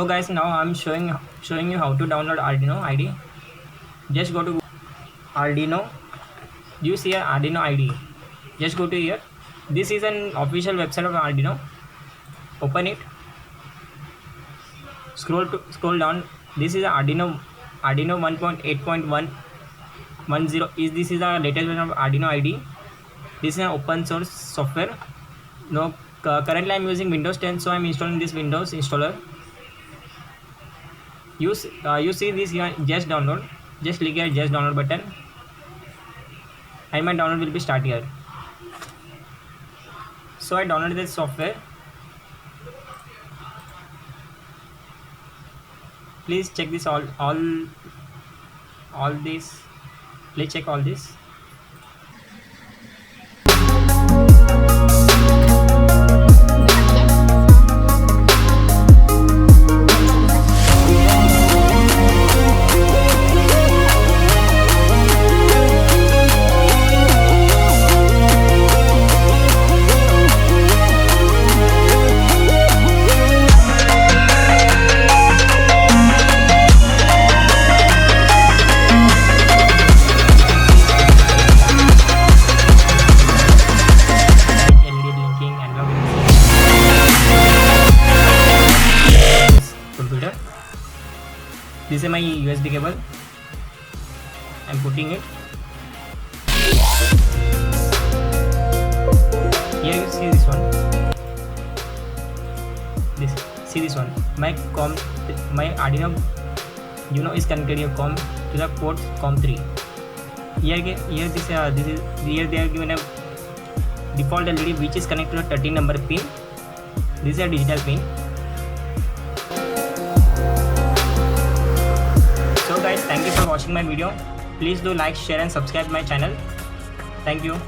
So guys, now I'm showing you how to download Arduino IDE. Just go to Arduino. You see a Arduino IDE. Just go to here. This is an official website of Arduino. Open it. Scroll down. This is Arduino 1.8.110 is this is the latest version of Arduino IDE. This is an open source software. No, currently I'm using Windows 10, so I'm installing this Windows installer. You see this here, just download. Just click here, just download button, and my download will be start here. So I downloaded this software. Please check this all this. Please check all this. Computer. This is my USB cable. I'm putting it. Here you see this one. See this one. My Arduino, is connected your COM to the port COM3. Here they are given a default LED which is connected to a 13 number pin. This is a digital pin. So guys, thank you for watching my video. Please do like, share and subscribe my channel. Thank you.